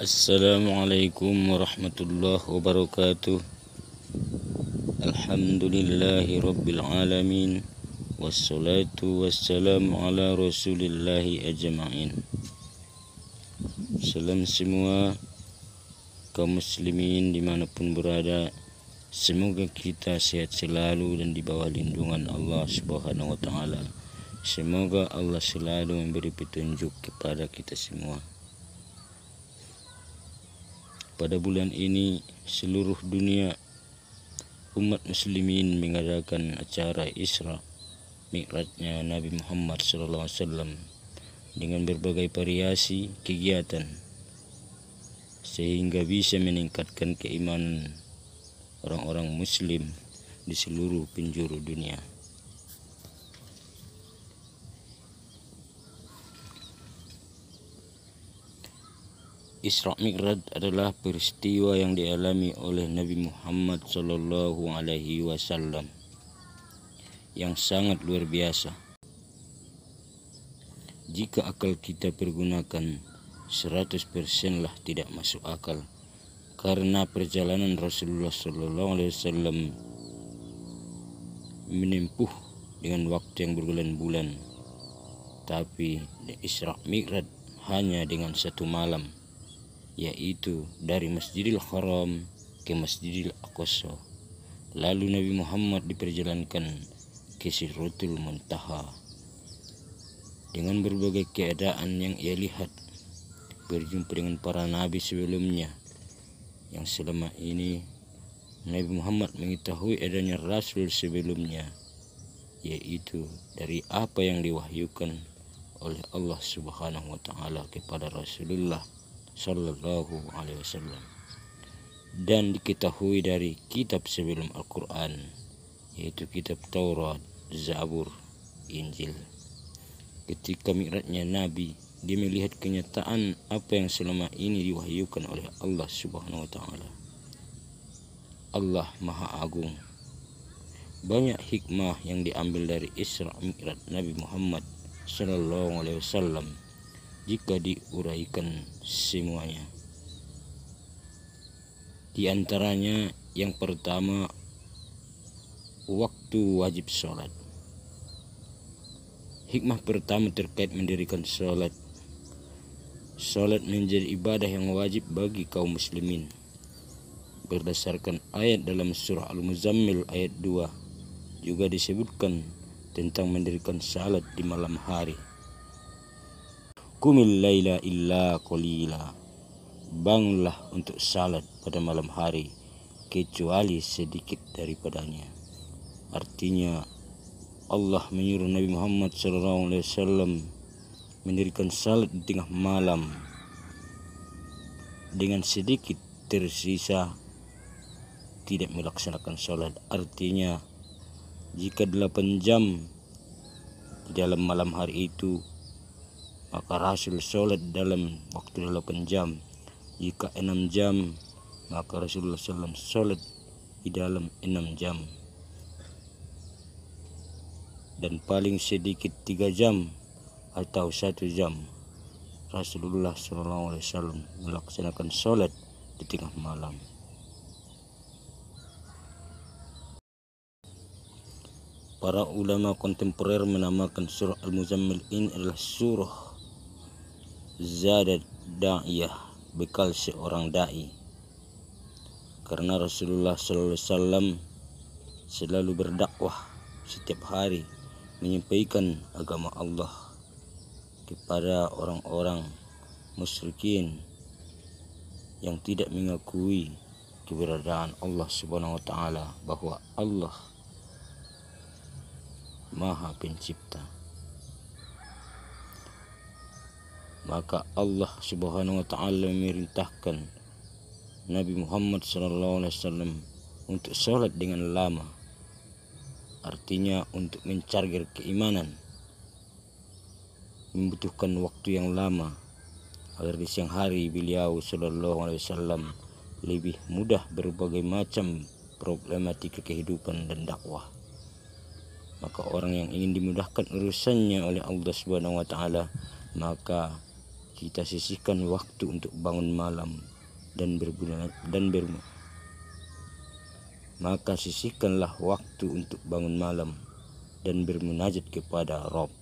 Assalamualaikum warahmatullahi wabarakatuh. Alhamdulillahi rabbil alamin. Wassalatu wassalamu ala rasulillahi ajma'in. Salam semua kaum muslimin dimanapun berada. Semoga kita sehat selalu dan di bawah lindungan Allah Subhanahu wa ta'ala. Semoga Allah selalu memberi petunjuk kepada kita semua. Pada bulan ini seluruh dunia umat muslimin mengadakan acara Isra Mi'rajnya Nabi Muhammad SAW dengan berbagai variasi kegiatan sehingga bisa meningkatkan keimanan orang-orang muslim di seluruh penjuru dunia. Isra Mi'raj adalah peristiwa yang dialami oleh Nabi Muhammad SAW yang sangat luar biasa. Jika akal kita pergunakan 100% lah tidak masuk akal, karena perjalanan Rasulullah SAW menempuh dengan waktu yang berbulan-bulan, tapi Isra Mi'raj hanya dengan satu malam, yaitu dari Masjidil Haram ke Masjidil Aqsa. Lalu Nabi Muhammad diperjalankan ke Sidratul Muntaha dengan berbagai keadaan yang ia lihat, berjumpa dengan para nabi sebelumnya yang selama ini Nabi Muhammad mengetahui adanya Rasul sebelumnya, yaitu dari apa yang diwahyukan oleh Allah Subhanahu wa ta'ala kepada Rasulullah Sallallahu Alaihi Wasallam, dan diketahui dari kitab sebelum Al-Quran, yaitu kitab Taurat, Zabur, Injil. Ketika mi'rajnya Nabi, dia melihat kenyataan apa yang selama ini diwahyukan oleh Allah Subhanahu wa ta'ala. Allah Maha Agung. Banyak hikmah yang diambil dari Isra Mi'raj Nabi Muhammad Sallallahu Alaihi Wasallam jika diuraikan semuanya. Di antaranya yang pertama, waktu wajib sholat. Hikmah pertama terkait mendirikan sholat. Sholat menjadi ibadah yang wajib bagi kaum muslimin. Berdasarkan ayat dalam surah Al-Muzammil ayat 2 juga disebutkan tentang mendirikan sholat di malam hari. Qumil laila illa qalila. Bangunlah untuk salat pada malam hari kecuali sedikit daripadanya. Artinya Allah menyuruh Nabi Muhammad SAW mendirikan salat di tengah malam, dengan sedikit tersisa tidak melaksanakan salat. Artinya jika 8 jam di dalam malam hari itu, maka Rasul sholat dalam waktu 8 jam. Jika 6 jam, maka Rasulullah SAW sholat di dalam 6 jam. Dan paling sedikit 3 jam atau 1 jam, Rasulullah SAW melaksanakan sholat di tengah malam. Para ulama kontemporer menamakan surah Al-Muzammil ini adalah surah Zadat Da'iyah, bekal seorang da'i, karena Rasulullah SAW selalu berdakwah setiap hari menyampaikan agama Allah kepada orang-orang musyrikin yang tidak mengakui keberadaan Allah Subhanahu wa ta'ala, bahwa Allah Maha Pencipta. Maka Allah Subhanahu wa ta'ala memerintahkan Nabi Muhammad SAW untuk sholat dengan lama. Artinya untuk mencarger keimanan membutuhkan waktu yang lama, agar di siang hari beliau SAW lebih mudah berbagai macam problematika kehidupan dan dakwah. Maka orang yang ingin dimudahkan urusannya oleh Allah Subhanahu wa ta'ala, maka kita sisihkan waktu untuk bangun malam maka sisihkanlah waktu untuk bangun malam dan bermunajat kepada Rabb.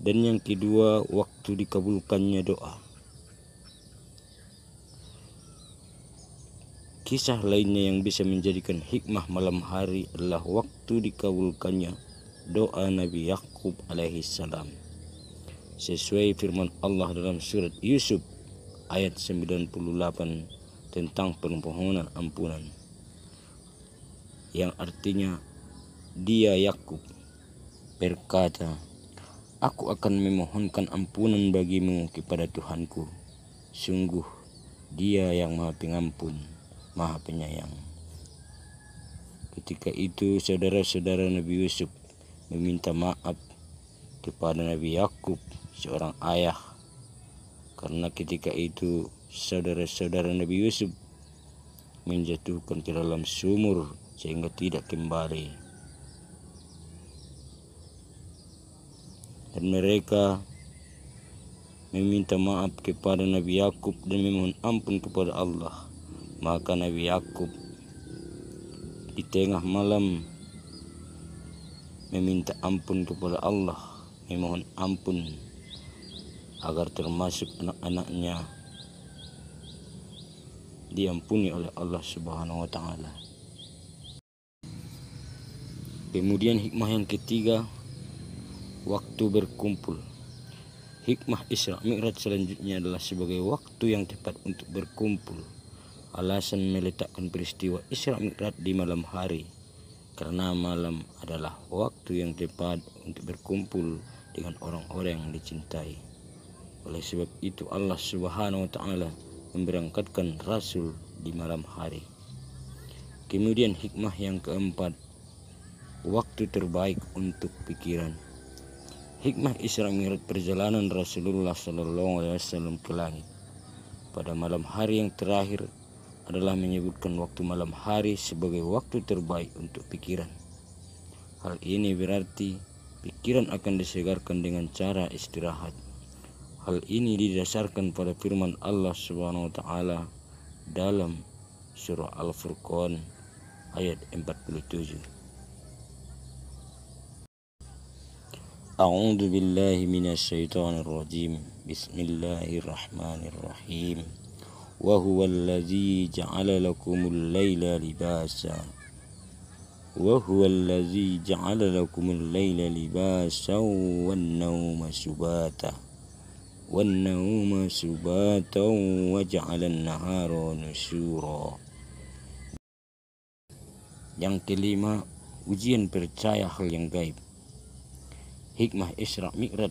Dan yang kedua, waktu dikabulkannya doa. Kisah lainnya yang bisa menjadikan hikmah malam hari adalah waktu dikabulkannya doa Nabi Yakub alaihissalam. Sesuai firman Allah dalam surat Yusuf ayat 98 tentang permohonan ampunan, yang artinya dia Yakub berkata, "Aku akan memohonkan ampunan bagimu kepada Tuhanku. Sungguh Dia yang Maha Pengampun, Maha Penyayang." Ketika itu saudara-saudara Nabi Yusuf meminta maaf kepada Nabi Yakub, seorang ayah, karena ketika itu saudara-saudara Nabi Yusuf menjatuhkan ke dalam sumur sehingga tidak kembali. Dan mereka meminta maaf kepada Nabi Yakub dan memohon ampun kepada Allah. Maka Nabi Yakub di tengah malam meminta ampun kepada Allah, memohon ampun agar termasuk anak-anaknya diampuni oleh Allah Subhanahu wa taala. Kemudian hikmah yang ketiga, waktu berkumpul. Hikmah Isra Mi'raj selanjutnya adalah sebagai waktu yang tepat untuk berkumpul. Alasan meletakkan peristiwa Isra Mi'raj di malam hari karena malam adalah waktu yang tepat untuk berkumpul dengan orang-orang yang dicintai. Oleh sebab itu Allah Subhanahu wa taala memberangkatkan Rasul di malam hari. Kemudian hikmah yang keempat, waktu terbaik untuk pikiran. Hikmah Isra Mi'raj perjalanan Rasulullah SAW ke langit pada malam hari yang terakhir adalah menyebutkan waktu malam hari sebagai waktu terbaik untuk pikiran. Hal ini berarti pikiran akan disegarkan dengan cara istirahat. Hal ini didasarkan pada firman Allah Subhanahu wa taala dalam surah Al-Furqan ayat 47. A'udzu billahi minasyaitonir rajim. Bismillahirrahmanirrahim. Wa huwallazi ja'ala lakumul laila libasa. Wa huwallazi ja'ala lakumul laila libasa wan-nauma subata. Wan-nauma subata wa ja'ala an-nahara nusyura. Yang kelima, ujian percaya hal yang gaib. Hikmah Isra Mi'raj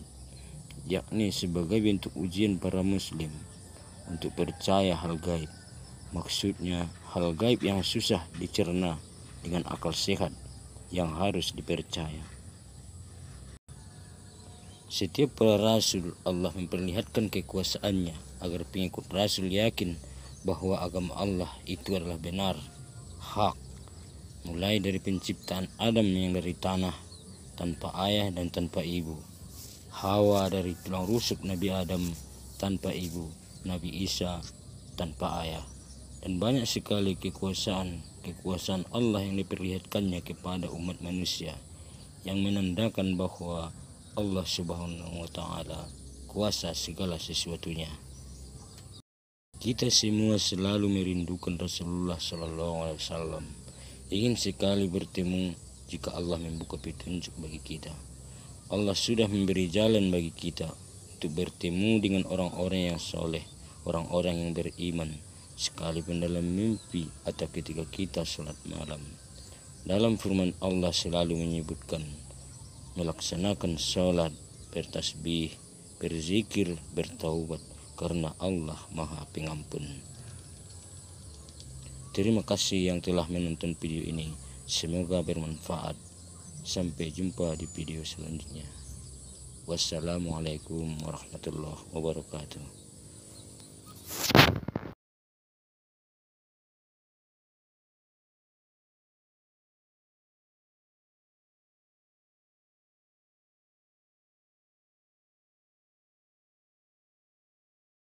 yakni sebagai bentuk ujian para muslim untuk percaya hal gaib. Maksudnya hal gaib yang susah dicerna dengan akal sehat yang harus dipercaya. Setiap para rasul Allah memperlihatkan kekuasaannya agar pengikut rasul yakin bahwa agama Allah itu adalah benar, hak, mulai dari penciptaan Adam yang dari tanah tanpa ayah dan tanpa ibu, Hawa dari tulang rusuk Nabi Adam tanpa ibu, Nabi Isa tanpa ayah, dan banyak sekali kekuasaan Allah yang diperlihatkannya kepada umat manusia yang menandakan bahwa Allah Subhanahu wa taala kuasa segala sesuatunya. Kita semua selalu merindukan Rasulullah SAW, ingin sekali bertemu jika Allah membuka petunjuk bagi kita. Allah sudah memberi jalan bagi kita untuk bertemu dengan orang-orang yang soleh, orang-orang yang beriman, sekalipun dalam mimpi atau ketika kita sholat malam. Dalam firman Allah selalu menyebutkan melaksanakan sholat, bertasbih, berzikir, bertaubat, karena Allah Maha Pengampun. Terima kasih yang telah menonton video ini. Semoga bermanfaat. Sampai jumpa di video selanjutnya. Wassalamualaikum warahmatullahi wabarakatuh.